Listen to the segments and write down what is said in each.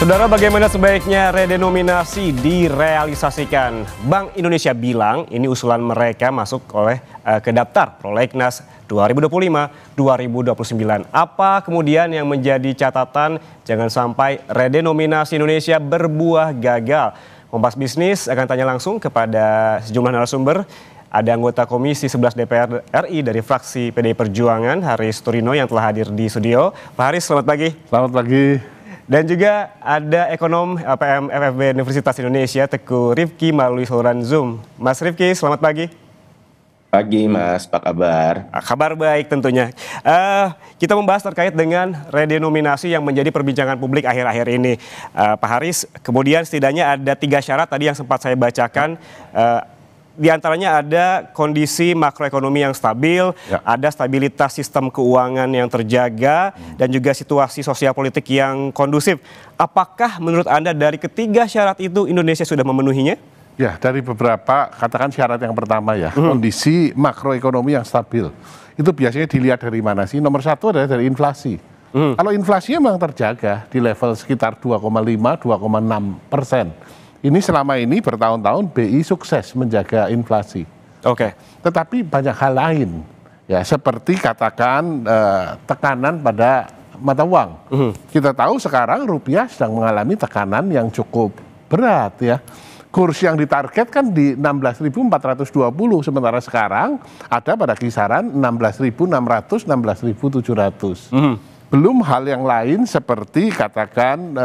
Saudara, bagaimana sebaiknya redenominasi direalisasikan? Bank Indonesia bilang ini usulan mereka masuk ke daftar prolegnas 2025-2029. Apa kemudian yang menjadi catatan jangan sampai redenominasi Indonesia berbuah gagal? Kompas Bisnis akan tanya langsung kepada sejumlah narasumber. Ada anggota Komisi 11 DPR RI dari fraksi PDI Perjuangan, Haris Turino, yang telah hadir di studio. Pak Haris, selamat pagi. Selamat pagi. Dan juga ada ekonom PM FFB Universitas Indonesia, Teguh Rifki, melalui saluran Zoom. Mas Rifki, selamat pagi. Pagi Mas, apa kabar? Kabar baik tentunya. Kita membahas terkait dengan redenominasi yang menjadi perbincangan publik akhir-akhir ini. Pak Haris, kemudian setidaknya ada 3 syarat tadi yang sempat saya bacakan. Di antaranya ada kondisi makroekonomi yang stabil, ada stabilitas sistem keuangan yang terjaga, dan juga situasi sosial politik yang kondusif. Apakah menurut Anda dari ketiga syarat itu Indonesia sudah memenuhinya? Ya, dari beberapa, katakan syarat yang pertama ya, kondisi makroekonomi yang stabil. Itu biasanya dilihat dari mana sih? Nomor satu adalah dari inflasi. Kalau inflasinya memang terjaga di level sekitar 2,5-2,6%. Ini selama ini bertahun-tahun BI sukses menjaga inflasi. Oke. Tetapi banyak hal lain, ya seperti katakan tekanan pada mata uang. Kita tahu sekarang rupiah sedang mengalami tekanan yang cukup berat ya. Kurs yang ditargetkan di 16.420, sementara sekarang ada pada kisaran 16.600, 16.700. Belum hal yang lain seperti katakan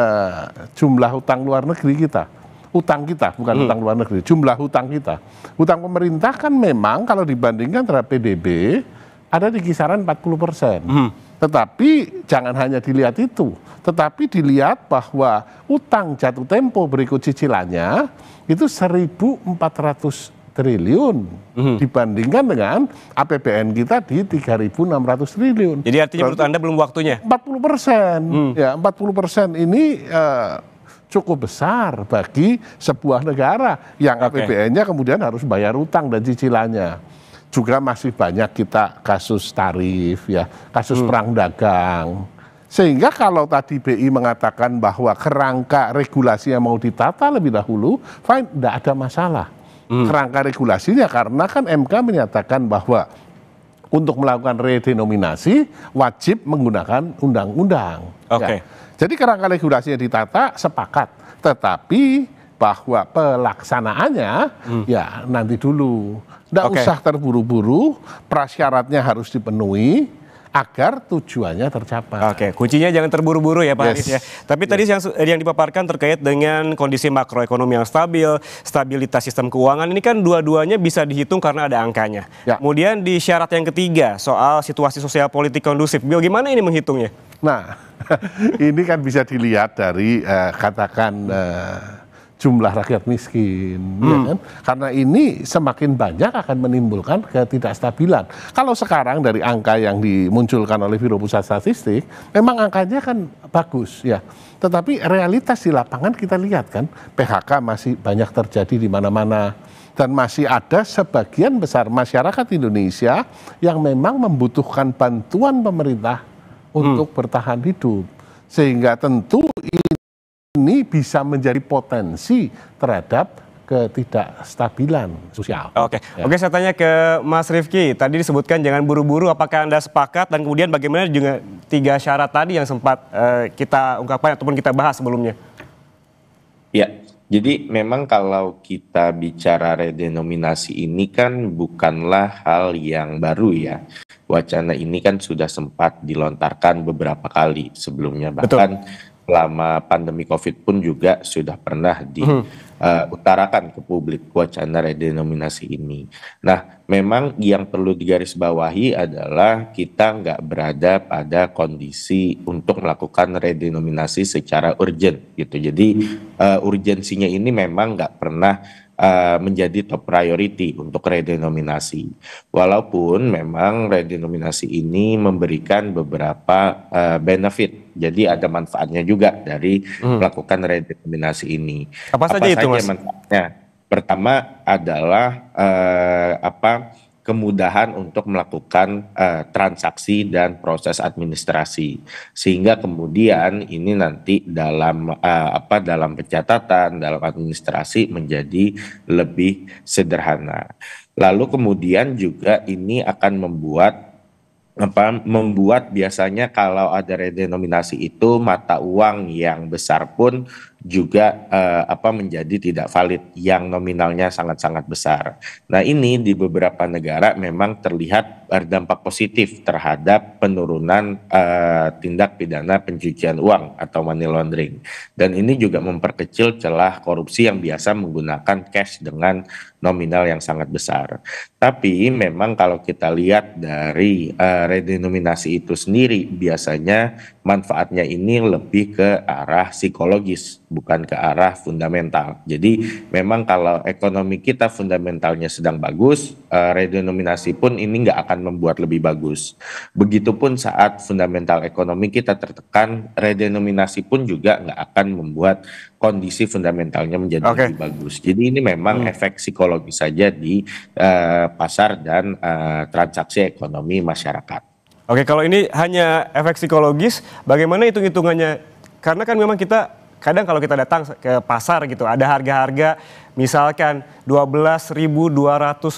jumlah hutang luar negeri kita. Utang kita, bukan utang luar negeri, jumlah hutang kita. Hutang pemerintah kan memang kalau dibandingkan terhadap PDB ada di kisaran 40%. Tetapi jangan hanya dilihat itu, tetapi dilihat bahwa utang jatuh tempo berikut cicilannya itu 1.400 triliun dibandingkan dengan APBN kita di 3.600 triliun. Jadi artinya menurut Anda belum waktunya? 40%. Ya, 40% ini cukup besar bagi sebuah negara yang APBN-nya kemudian harus bayar utang dan cicilannya. Juga masih banyak kita kasus tarif, ya, kasus perang dagang. Sehingga kalau tadi BI mengatakan bahwa kerangka regulasi yang mau ditata lebih dahulu, fine, tidak ada masalah. Kerangka regulasinya karena kan MK menyatakan bahwa untuk melakukan redenominasi wajib menggunakan undang-undang. Ya. Jadi kerangka regulasinya ditata, sepakat. Tetapi bahwa pelaksanaannya ya nanti dulu. Tidak usah terburu-buru, prasyaratnya harus dipenuhi agar tujuannya tercapai. Kuncinya jangan terburu-buru ya Pak Haris ya. Tapi tadi yang dipaparkan terkait dengan kondisi makroekonomi yang stabil, stabilitas sistem keuangan, ini kan dua-duanya bisa dihitung karena ada angkanya. Kemudian di syarat yang ketiga soal situasi sosial politik kondusif, bagaimana ini menghitungnya? Nah, ini kan bisa dilihat dari katakan jumlah rakyat miskin, ya kan? Karena ini semakin banyak akan menimbulkan ketidakstabilan. Kalau sekarang dari angka yang dimunculkan oleh Biro Pusat Statistik, memang angkanya kan bagus ya. Tetapi realitas di lapangan kita lihat kan, PHK masih banyak terjadi di mana-mana. Dan masih ada sebagian besar masyarakat Indonesia yang memang membutuhkan bantuan pemerintah untuk bertahan hidup. Sehingga tentu ini bisa menjadi potensi terhadap ketidakstabilan sosial. Oke, saya tanya ke Mas Rifki. Tadi disebutkan jangan buru-buru, apakah Anda sepakat? Dan kemudian bagaimana juga 3 syarat tadi yang sempat kita ungkapkan ataupun kita bahas sebelumnya? Ya, jadi memang kalau kita bicara redenominasi ini kan bukanlah hal yang baru ya. Wacana ini kan sudah sempat dilontarkan beberapa kali sebelumnya. Bahkan selama pandemi COVID pun juga sudah pernah diutarakan ke publik wacana redenominasi ini. Nah, memang yang perlu digarisbawahi adalah kita nggak berada pada kondisi untuk melakukan redenominasi secara urgent gitu. Jadi urgensinya ini memang nggak pernah menjadi top priority untuk redenominasi. Walaupun memang redenominasi ini memberikan beberapa benefit, jadi ada manfaatnya juga dari melakukan redenominasi ini. Apa saja itu, Mas? Manfaatnya? Pertama adalah kemudahan untuk melakukan transaksi dan proses administrasi, sehingga kemudian ini nanti dalam pencatatan, dalam administrasi menjadi lebih sederhana. Lalu kemudian juga ini akan membuat biasanya kalau ada redenominasi itu mata uang yang besar pun juga menjadi tidak valid, yang nominalnya sangat-sangat besar. Nah, ini di beberapa negara memang terlihat berdampak positif terhadap penurunan tindak pidana pencucian uang atau money laundering. Dan ini juga memperkecil celah korupsi yang biasa menggunakan cash dengan nominal yang sangat besar. Tapi memang kalau kita lihat dari redenominasi itu sendiri, biasanya manfaatnya ini lebih ke arah psikologis, bukan ke arah fundamental. Jadi memang kalau ekonomi kita fundamentalnya sedang bagus, redenominasi pun ini nggak akan membuat lebih bagus. Begitupun saat fundamental ekonomi kita tertekan, redenominasi pun juga nggak akan membuat kondisi fundamentalnya menjadi lebih bagus. Jadi ini memang efek psikologis saja di pasar dan transaksi ekonomi masyarakat. Oke, kalau ini hanya efek psikologis, bagaimana hitung-hitungannya? Karena kan memang kita kadang kalau kita datang ke pasar gitu, ada harga-harga misalkan Rp12.200.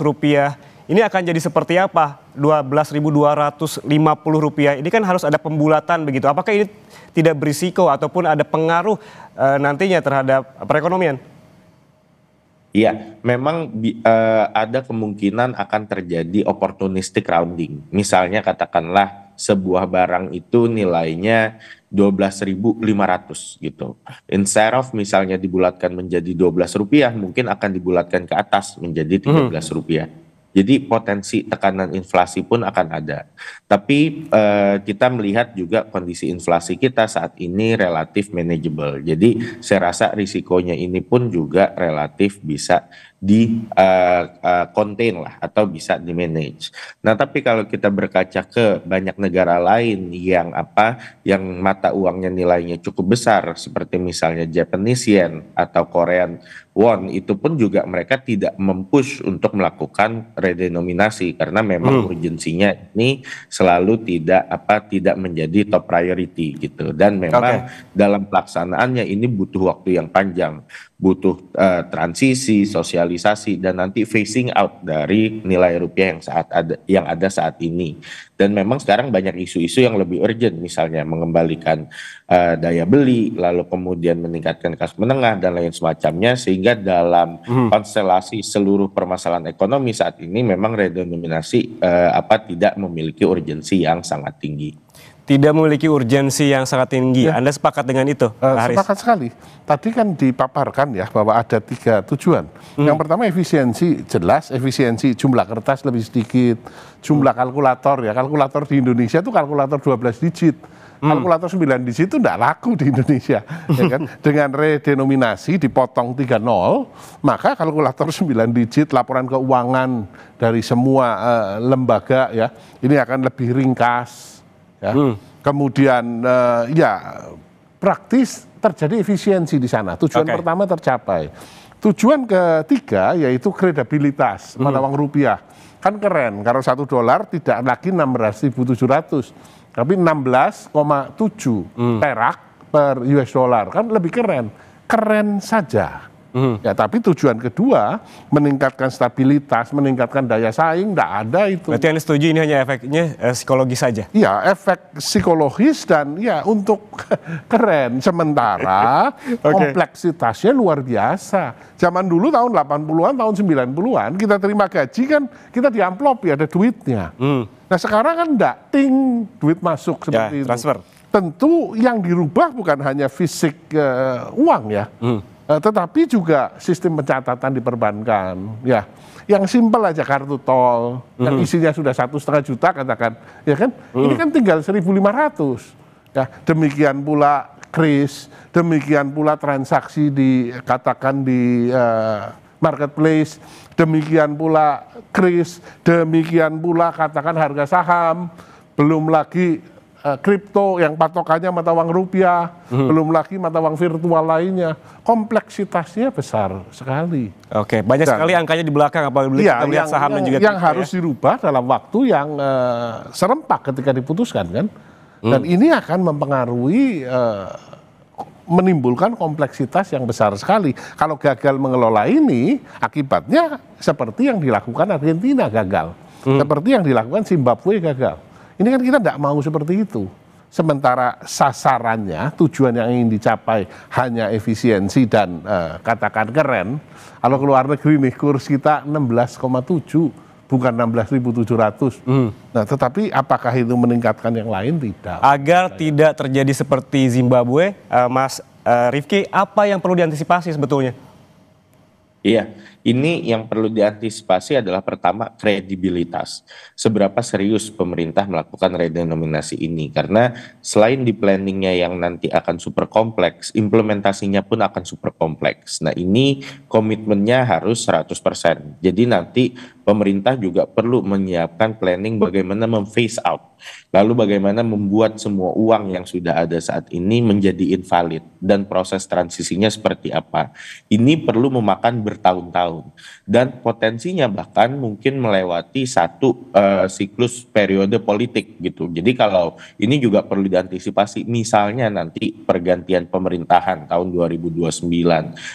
Ini akan jadi seperti apa? Rp12.250. Ini kan harus ada pembulatan begitu. Apakah ini tidak berisiko ataupun ada pengaruh nantinya terhadap perekonomian? Iya, memang ada kemungkinan akan terjadi opportunistic rounding. Misalnya katakanlah sebuah barang itu nilainya 12.500 gitu. Instead of misalnya dibulatkan menjadi Rp12, mungkin akan dibulatkan ke atas menjadi Rp13. Jadi potensi tekanan inflasi pun akan ada. Tapi kita melihat juga kondisi inflasi kita saat ini relatif manageable. Jadi saya rasa risikonya ini pun juga relatif bisa di contain lah atau bisa di manage. Nah, tapi kalau kita berkaca ke banyak negara lain yang mata uangnya nilainya cukup besar seperti misalnya Japanese yen atau Korean won, itu pun juga mereka tidak mempush untuk melakukan redenominasi karena memang urgensinya ini selalu tidak menjadi top priority gitu, dan memang dalam pelaksanaannya ini butuh waktu yang panjang, butuh transisi, sosialisasi, dan nanti phasing out dari nilai rupiah yang ada saat ini. Dan memang sekarang banyak isu-isu yang lebih urgent, misalnya mengembalikan daya beli, lalu kemudian meningkatkan kelas menengah dan lain semacamnya, sehingga dalam konstelasi seluruh permasalahan ekonomi saat ini memang redenominasi tidak memiliki urgensi yang sangat tinggi. Tidak memiliki urgensi yang sangat tinggi. Ya. Anda sepakat dengan itu, Pak Haris? Sepakat sekali. Tadi kan dipaparkan ya bahwa ada 3 tujuan. Yang pertama efisiensi, jelas efisiensi, jumlah kertas lebih sedikit, jumlah kalkulator ya. Kalkulator di Indonesia itu kalkulator 12 digit. Kalkulator 9 digit itu tidak laku di Indonesia. Ya kan? Dengan redenominasi dipotong 3 nol, maka kalkulator 9 digit, laporan keuangan dari semua lembaga ya, ini akan lebih ringkas. Ya. Kemudian praktis terjadi efisiensi di sana. Tujuan pertama tercapai. Tujuan ketiga yaitu kredibilitas mata uang rupiah. Kan keren kalau $1 tidak lagi 16.700, tapi 16,7 perak per US dollar, kan lebih keren. Keren saja. Ya, tapi tujuan kedua meningkatkan stabilitas, meningkatkan daya saing, tidak ada itu. Berarti Anda setuju ini hanya efeknya psikologis saja? Iya, efek psikologis dan ya untuk keren. Sementara kompleksitasnya luar biasa. Zaman dulu tahun 80-an, tahun 90-an kita terima gaji kan kita di amplop ya ada duitnya. Nah sekarang kan enggak, ting duit masuk seperti itu. Transfer. Tentu yang dirubah bukan hanya fisik uang ya. Tetapi juga sistem pencatatan diperbankan, ya. Yang simpel aja kartu tol, yang isinya sudah 1,5 juta katakan, ya kan? Ini kan tinggal 1.500. Ya, demikian pula kris, demikian pula transaksi dikatakan di marketplace, demikian pula kris, demikian pula katakan harga saham, belum lagi kripto yang patokannya mata uang rupiah, belum lagi mata uang virtual lainnya, kompleksitasnya besar sekali. Oke, banyak sekali angkanya di belakang, apalagi kita lihat saham dan juga yang harus dirubah dalam waktu yang serempak ketika diputuskan kan, dan ini akan mempengaruhi menimbulkan kompleksitas yang besar sekali. Kalau gagal mengelola ini, akibatnya seperti yang dilakukan Argentina gagal, seperti yang dilakukan Zimbabwe gagal. Ini kan kita tidak mau seperti itu. Sementara sasarannya, tujuan yang ingin dicapai hanya efisiensi dan katakan keren. Kalau keluar negeri nih kurs kita 16,7 bukan 16.700. Nah, tetapi apakah itu meningkatkan yang lain? Tidak. Agar tidak terjadi seperti Zimbabwe, Mas Rifki, apa yang perlu diantisipasi sebetulnya? Iya, ini yang perlu diantisipasi adalah pertama kredibilitas. Seberapa serius pemerintah melakukan redenominasi ini? Karena selain di planningnya yang nanti akan super kompleks, implementasinya pun akan super kompleks. Nah ini komitmennya harus 100%. Jadi nanti pemerintah juga perlu menyiapkan planning bagaimana memphase out. Lalu bagaimana membuat semua uang yang sudah ada saat ini menjadi invalid. Dan proses transisinya seperti apa. Ini perlu memakan bertahun-tahun. Dan potensinya bahkan mungkin melewati satu siklus periode politik gitu. Jadi kalau ini juga perlu diantisipasi. Misalnya nanti pergantian pemerintahan tahun 2029.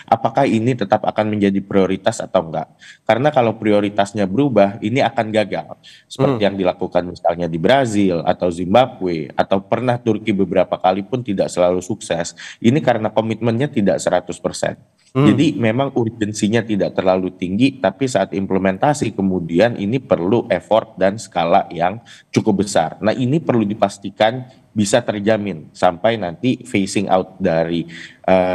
Apakah ini tetap akan menjadi prioritas atau enggak? Karena kalau prioritasnya berubah, ini akan gagal. Seperti yang dilakukan misalnya di Brazil atau Zimbabwe, atau pernah Turki beberapa kali pun tidak selalu sukses. Ini karena komitmennya tidak 100%. Jadi memang urgensinya tidak terlalu tinggi, tapi saat implementasi kemudian ini perlu effort dan skala yang cukup besar. Nah ini perlu dipastikan bisa terjamin sampai nanti phasing out dari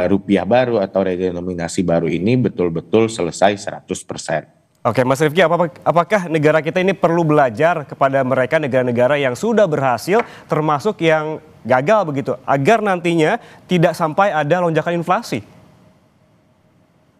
rupiah baru atau redenominasi baru ini betul-betul selesai 100%. Oke, Mas Rifki, apakah negara kita ini perlu belajar kepada mereka negara-negara yang sudah berhasil, termasuk yang gagal begitu, agar nantinya tidak sampai ada lonjakan inflasi?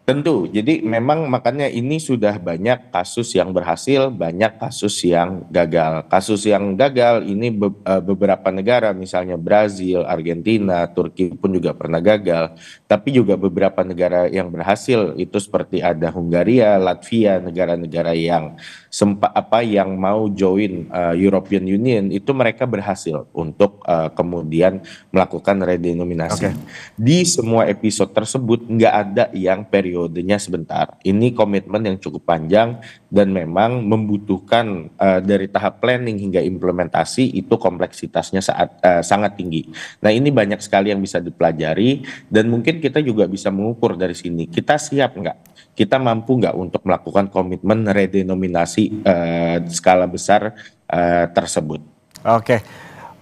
Tentu, jadi memang makanya ini sudah banyak kasus yang berhasil, banyak kasus yang gagal. Kasus yang gagal ini beberapa negara, misalnya Brazil, Argentina, Turki pun juga pernah gagal. Tapi juga beberapa negara yang berhasil itu seperti ada Hungaria, Latvia, negara-negara yang yang mau join European Union itu mereka berhasil untuk kemudian melakukan redenominasi. Di semua episode tersebut nggak ada yang periodenya sebentar. Ini komitmen yang cukup panjang dan memang membutuhkan dari tahap planning hingga implementasi itu kompleksitasnya sangat tinggi. Nah ini banyak sekali yang bisa dipelajari dan mungkin kita juga bisa mengukur dari sini. Kita siap nggak? Kita mampu nggak untuk melakukan komitmen redenominasi skala besar tersebut? Oke,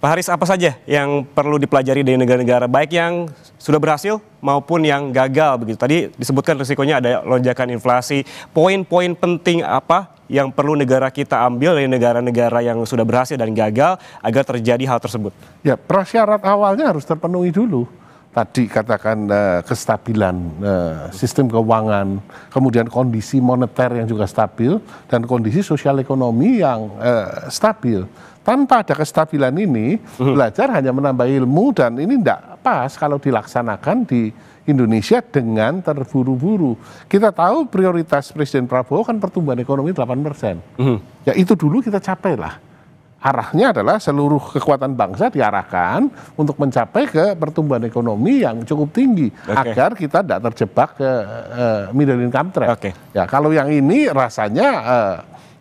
Pak Haris, apa saja yang perlu dipelajari dari negara-negara baik yang sudah berhasil maupun yang gagal begitu? Tadi disebutkan risikonya ada lonjakan inflasi. Poin-poin penting apa yang perlu negara kita ambil dari negara-negara yang sudah berhasil dan gagal agar terjadi hal tersebut? Ya, prasyarat awalnya harus terpenuhi dulu. Tadi katakan kestabilan sistem keuangan, kemudian kondisi moneter yang juga stabil, dan kondisi sosial ekonomi yang stabil. Tanpa ada kestabilan ini, belajar hanya menambah ilmu, dan ini tidak pas kalau dilaksanakan di Indonesia dengan terburu-buru. Kita tahu prioritas Presiden Prabowo kan pertumbuhan ekonomi 8%. Ya itu dulu kita capai lah. Arahnya adalah seluruh kekuatan bangsa diarahkan untuk mencapai ke pertumbuhan ekonomi yang cukup tinggi agar kita tidak terjebak ke middle income trap. Ya kalau yang ini rasanya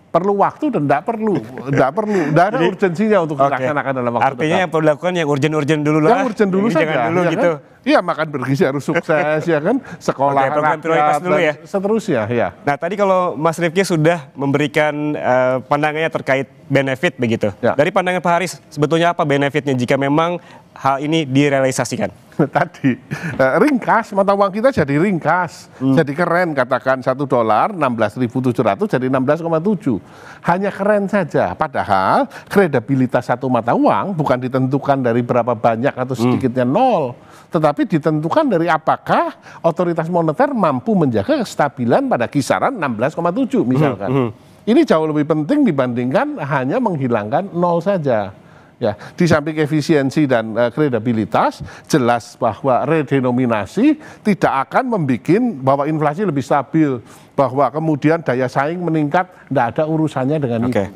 perlu waktu dan tidak ada urgensinya untuk dilaksanakan dalam waktu Artinya yang perlu dilakukan yang urgen-urgen dulu lah. Yang urgen dulu saja. Jangan dulu ya gitu. Kan? Iya, makan bergizi harus sukses ya kan, sekolah program prioritas dulu ya. Seterusnya ya. Nah tadi kalau Mas Rifki sudah memberikan pandangannya terkait benefit begitu. Ya. Dari pandangan Pak Haris, sebetulnya apa benefitnya jika memang hal ini direalisasikan? Tadi ringkas, mata uang kita jadi ringkas, jadi keren, katakan $1 16.700 jadi 16,7, hanya keren saja. Padahal kredibilitas satu mata uang bukan ditentukan dari berapa banyak atau sedikitnya nol, tetapi ditentukan dari apakah otoritas moneter mampu menjaga kestabilan pada kisaran 16,7 misalkan. Ini jauh lebih penting dibandingkan hanya menghilangkan nol saja. Ya, di samping efisiensi dan kredibilitas, jelas bahwa redenominasi tidak akan membuat bahwa inflasi lebih stabil, bahwa kemudian daya saing meningkat, tidak ada urusannya dengan itu.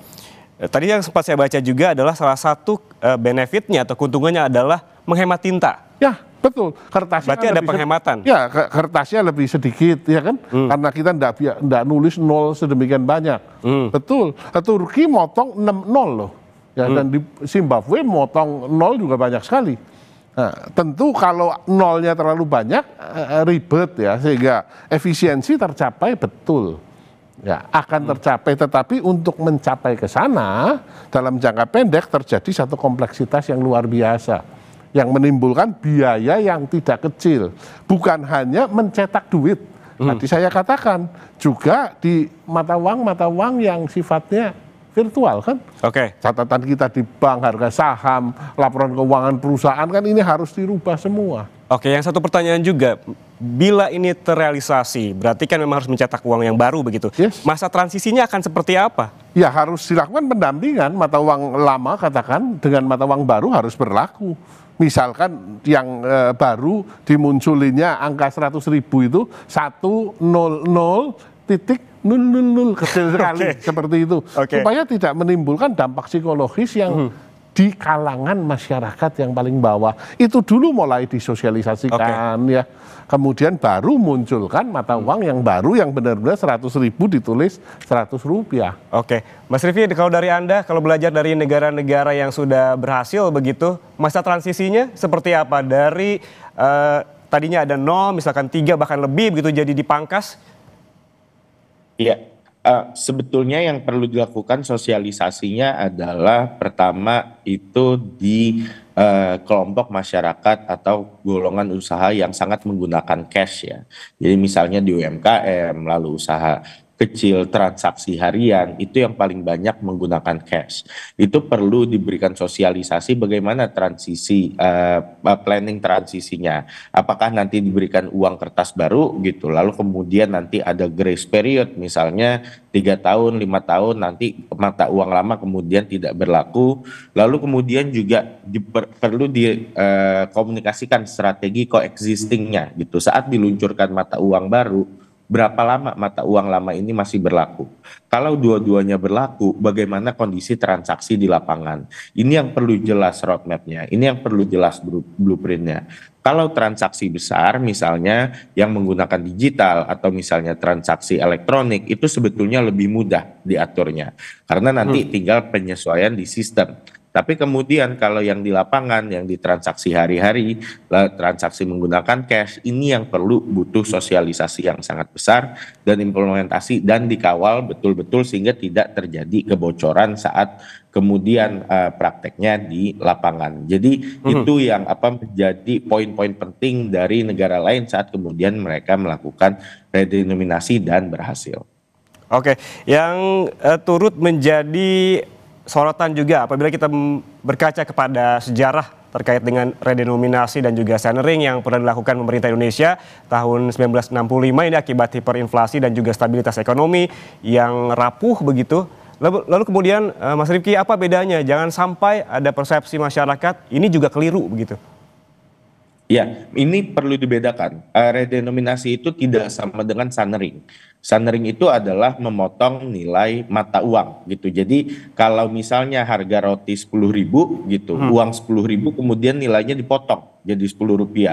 Tadi yang sempat saya baca juga adalah salah satu benefitnya atau keuntungannya adalah menghemat tinta. Ya, betul. Kertasnya berarti kan ada penghematan. Ya, kertasnya lebih sedikit, ya kan? Karena kita tidak nulis nol sedemikian banyak. Betul. Turki motong 6 nol loh. Ya, dan di Zimbabwe motong nol juga banyak sekali. Nah, tentu kalau nolnya terlalu banyak ribet ya, sehingga efisiensi tercapai betul. Ya, akan tercapai, tetapi untuk mencapai ke sana dalam jangka pendek terjadi satu kompleksitas yang luar biasa yang menimbulkan biaya yang tidak kecil. Bukan hanya mencetak duit. Tadi saya katakan juga di mata uang yang sifatnya virtual kan. Catatan kita di bank, harga saham, laporan keuangan perusahaan kan ini harus dirubah semua. Yang satu pertanyaan juga, bila ini terrealisasi, berarti kan memang harus mencetak uang yang baru begitu. Masa transisinya akan seperti apa? Ya harus dilakukan pendampingan, mata uang lama katakan dengan mata uang baru harus berlaku. Misalkan yang baru dimunculinya angka 100.000 itu 100.000 kecil sekali seperti itu. Supaya tidak menimbulkan dampak psikologis yang di kalangan masyarakat yang paling bawah. Itu dulu mulai disosialisasikan ya. Kemudian baru munculkan mata uang yang baru yang benar-benar 100.000 ditulis Rp100. Mas Rifki, kalau dari Anda, kalau belajar dari negara-negara yang sudah berhasil begitu, masa transisinya seperti apa? Dari tadinya ada 0, misalkan 3 bahkan lebih begitu jadi dipangkas? Iya, sebetulnya yang perlu dilakukan sosialisasinya adalah pertama itu di kelompok masyarakat atau golongan usaha yang sangat menggunakan cash ya. Jadi misalnya di UMKM, lalu usaha kecil, transaksi harian, itu yang paling banyak menggunakan cash. Itu perlu diberikan sosialisasi bagaimana transisi, planning transisinya. Apakah nanti diberikan uang kertas baru gitu, lalu kemudian nanti ada grace period, misalnya 3 tahun, 5 tahun, nanti mata uang lama kemudian tidak berlaku. Lalu kemudian juga perlu dikomunikasikan strategi coexistingnya gitu. Saat diluncurkan mata uang baru, berapa lama mata uang lama ini masih berlaku? Kalau dua-duanya berlaku, bagaimana kondisi transaksi di lapangan? Ini yang perlu jelas roadmap-nya, ini yang perlu jelas blueprint-nya. Kalau transaksi besar misalnya yang menggunakan digital atau misalnya transaksi elektronik, itu sebetulnya lebih mudah diaturnya. Karena nanti tinggal penyesuaian di sistem. Tapi kemudian kalau yang di lapangan, yang di transaksi hari-hari, transaksi menggunakan cash, ini yang perlu butuh sosialisasi yang sangat besar dan implementasi dan dikawal betul-betul sehingga tidak terjadi kebocoran saat kemudian prakteknya di lapangan. Jadi itu yang menjadi poin-poin penting dari negara lain saat kemudian mereka melakukan redenominasi dan berhasil. Yang turut menjadi sorotan juga apabila kita berkaca kepada sejarah terkait dengan redenominasi dan juga centering yang pernah dilakukan pemerintah Indonesia tahun 1965 ini akibat hiperinflasi dan juga stabilitas ekonomi yang rapuh begitu. Lalu kemudian Mas Rifki, apa bedanya? Jangan sampai ada persepsi masyarakat ini juga keliru begitu. Ya, ini perlu dibedakan. Redenominasi itu tidak sama dengan sunering. Sunering itu adalah memotong nilai mata uang gitu. Jadi kalau misalnya harga roti 10.000 gitu, uang 10.000 kemudian nilainya dipotong jadi Rp10.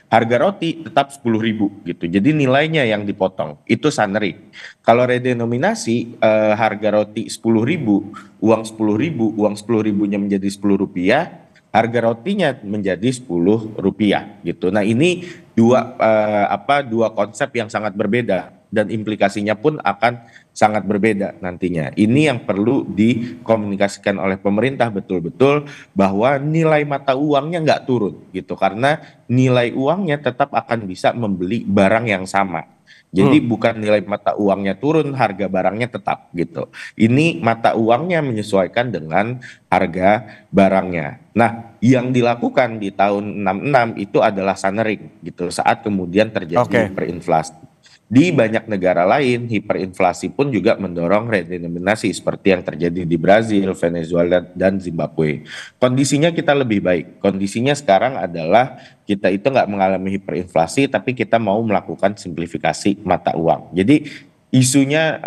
Harga roti tetap 10.000 gitu. Jadi nilainya yang dipotong. Itu sunering. Kalau redenominasi harga roti 10.000, uang 10.000, uang 10.000-nya menjadi Rp10, harga rotinya menjadi Rp10 gitu. Nah, ini dua konsep yang sangat berbeda dan implikasinya pun akan sangat berbeda nantinya. Ini yang perlu dikomunikasikan oleh pemerintah betul-betul bahwa nilai mata uangnya nggak turun gitu, karena nilai uangnya tetap akan bisa membeli barang yang sama. Jadi bukan nilai mata uangnya turun, harga barangnya tetap gitu. Ini mata uangnya menyesuaikan dengan harga barangnya. Nah, yang dilakukan di tahun 66 itu adalah sunering gitu, saat kemudian terjadi hiperinflasi. Di banyak negara lain, hiperinflasi pun juga mendorong redenominasi seperti yang terjadi di Brazil, Venezuela, dan Zimbabwe. Kondisinya kita lebih baik. Kondisinya sekarang adalah kita itu nggak mengalami hiperinflasi, tapi kita mau melakukan simplifikasi mata uang. Jadi isunya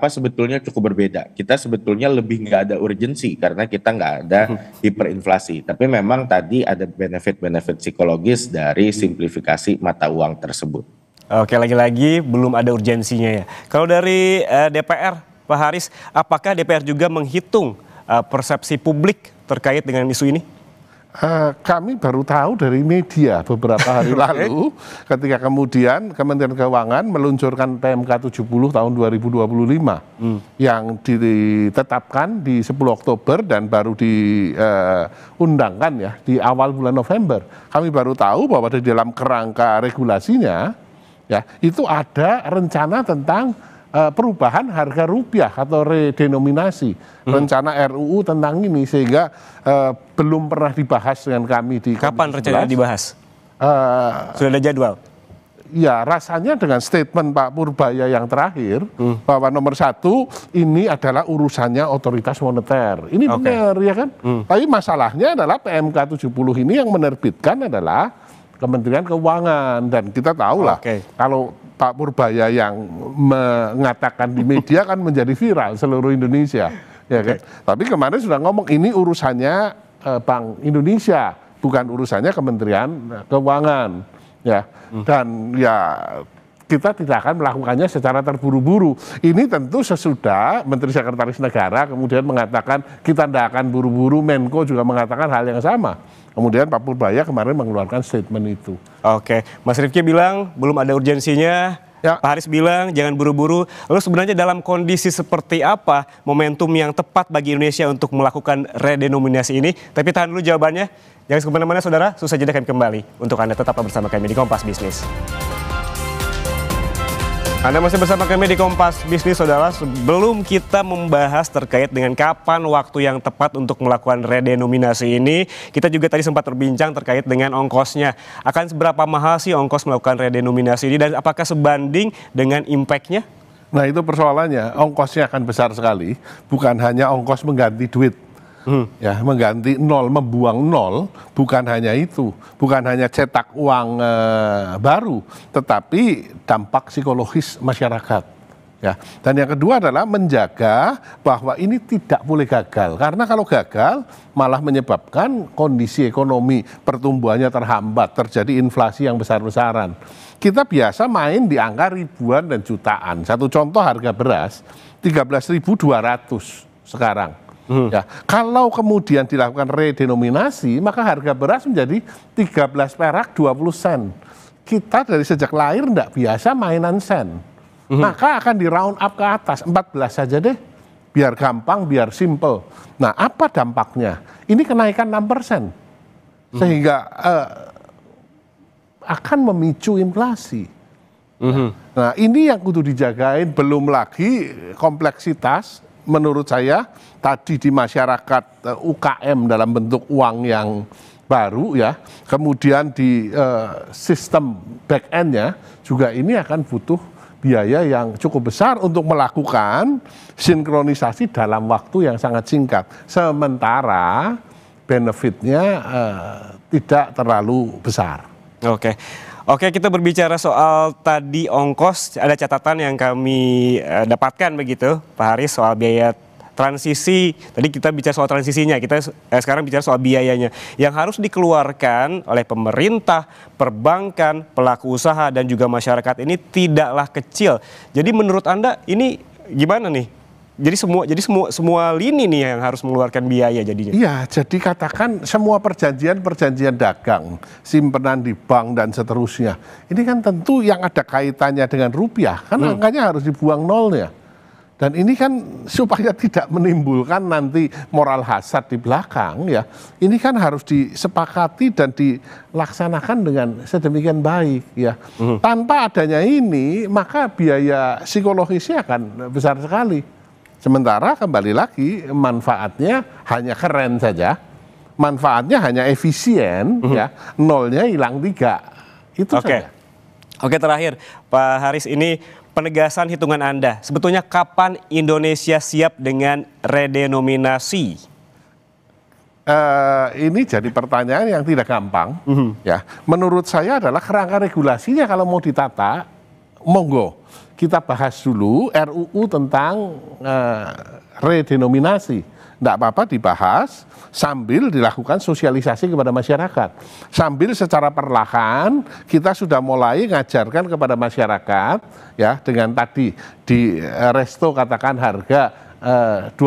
sebetulnya cukup berbeda. Kita sebetulnya lebih nggak ada urgensi karena kita nggak ada hiperinflasi. Tapi memang tadi ada benefit-benefit psikologis dari simplifikasi mata uang tersebut. Oke, lagi-lagi belum ada urgensinya ya. Kalau dari DPR, Pak Haris, apakah DPR juga menghitung persepsi publik terkait dengan isu ini? Kami baru tahu dari media beberapa hari lalu ketika kemudian Kementerian Keuangan meluncurkan PMK 70 tahun 2025 yang ditetapkan di 10 Oktober dan baru diundangkan ya di awal bulan November. Kami baru tahu bahwa di dalam kerangka regulasinya ya itu ada rencana tentang perubahan harga rupiah atau redenominasi, rencana RUU tentang ini sehingga belum pernah dibahas dengan kami di Kapan rencananya dibahas? Sudah ada jadwal? Ya rasanya dengan statement Pak Purbaya yang terakhir bahwa nomor 1 ini adalah urusannya otoritas moneter. Ini benar ya kan? Tapi masalahnya adalah PMK 70 ini yang menerbitkan adalah Kementerian Keuangan dan kita tahu lah kalau Pak Purbaya yang mengatakan di media kan menjadi viral seluruh Indonesia ya kan. Tapi kemarin sudah ngomong ini urusannya Bank Indonesia bukan urusannya Kementerian Keuangan ya. Dan ya kita tidak akan melakukannya secara terburu-buru. Ini tentu sesudah Menteri Sekretaris Negara kemudian mengatakan kita tidak akan buru-buru, Menko juga mengatakan hal yang sama. Kemudian Pak Purbaya kemarin mengeluarkan statement itu. Oke, Mas Rifki bilang belum ada urgensinya, ya. Pak Haris bilang jangan buru-buru. Lalu sebenarnya dalam kondisi seperti apa momentum yang tepat bagi Indonesia untuk melakukan redenominasi ini? Tapi tahan dulu jawabannya. Jangan kemana-mana saudara, susah jeda kami kembali. Untuk Anda tetap bersama kami di Kompas Bisnis. Anda masih bersama kami di Kompas Bisnis, saudara. Sebelum kita membahas terkait dengan kapan waktu yang tepat untuk melakukan redenominasi ini, kita juga tadi sempat berbincang terkait dengan ongkosnya. Akan seberapa mahal sih ongkos melakukan redenominasi ini dan apakah sebanding dengan impact-nya? Nah itu persoalannya, ongkosnya akan besar sekali. Bukan hanya ongkos mengganti duit. Ya, mengganti nol, membuang nol, bukan hanya itu, bukan hanya cetak uang baru, tetapi dampak psikologis masyarakat. Ya, dan yang kedua adalah menjaga bahwa ini tidak boleh gagal, karena kalau gagal malah menyebabkan kondisi ekonomi pertumbuhannya terhambat, terjadi inflasi yang besar-besaran. Kita biasa main di angka ribuan dan jutaan. Satu contoh harga beras 13.200 sekarang. Ya, kalau kemudian dilakukan redenominasi, maka harga beras menjadi 13 perak 20 sen. Kita dari sejak lahir tidak biasa mainan sen. Maka akan di round up ke atas, 14 saja deh. Biar gampang, biar simple. Nah, apa dampaknya? Ini kenaikan 6%. Sehingga akan memicu inflasi. Nah, ini yang kudu dijagain, belum lagi kompleksitas. Menurut saya tadi di masyarakat UKM dalam bentuk uang yang baru ya, kemudian di sistem back end-nya juga ini akan butuh biaya yang cukup besar untuk melakukan sinkronisasi dalam waktu yang sangat singkat. Sementara benefitnya tidak terlalu besar. Oke, kita berbicara soal tadi ongkos, ada catatan yang kami dapatkan begitu, Pak Haris, soal biaya transisi. Tadi kita bicara soal transisinya, kita sekarang bicara soal biayanya yang harus dikeluarkan oleh pemerintah, perbankan, pelaku usaha dan juga masyarakat ini tidaklah kecil. Jadi menurut Anda ini gimana nih? Jadi semua lini nih yang harus mengeluarkan biaya jadinya. Iya, jadi katakan semua perjanjian dagang, simpenan di bank dan seterusnya. Ini kan tentu yang ada kaitannya dengan rupiah, kan angkanya harus dibuang nolnya. Dan ini kan supaya tidak menimbulkan nanti moral hazard di belakang ya. Ini kan harus disepakati dan dilaksanakan dengan sedemikian baik ya. Tanpa adanya ini, maka biaya psikologisnya akan besar sekali. Sementara kembali lagi manfaatnya hanya keren saja, manfaatnya hanya efisien, ya nolnya hilang 3, itu saja. Oke, terakhir Pak Haris, ini penegasan hitungan Anda. Sebetulnya kapan Indonesia siap dengan redenominasi? Ini jadi pertanyaan yang tidak gampang. Ya, menurut saya adalah kerangka regulasinya kalau mau ditata, monggo kita bahas dulu RUU tentang redenominasi. Tidak apa-apa dibahas sambil dilakukan sosialisasi kepada masyarakat. Sambil secara perlahan kita sudah mulai ngajarkan kepada masyarakat, ya, dengan tadi di resto katakan harga 20.000,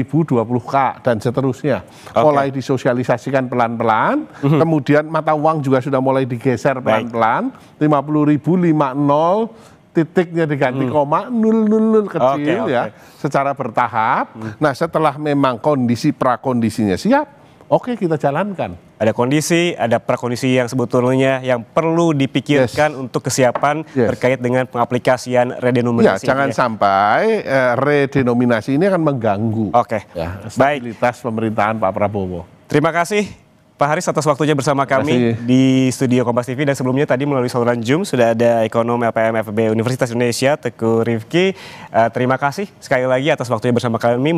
20K dan seterusnya. Mulai disosialisasikan pelan-pelan, kemudian mata uang juga sudah mulai digeser pelan-pelan, 50.000, 50, titiknya diganti koma, 000 kecil, ya, secara bertahap. Nah, setelah memang kondisi prakondisinya siap, oke, kita jalankan. Ada kondisi, ada prakondisi yang sebetulnya yang perlu dipikirkan untuk kesiapan terkait dengan pengaplikasian redenominasi. Ya, jangan sampai redenominasi ini akan mengganggu stabilitas pemerintahan Pak Prabowo. Terima kasih Pak Haris atas waktunya bersama kami di studio Kompas TV, dan sebelumnya tadi melalui saluran Zoom sudah ada ekonom LPM FEB Universitas Indonesia Teguh Rifki. Terima kasih sekali lagi atas waktunya bersama kami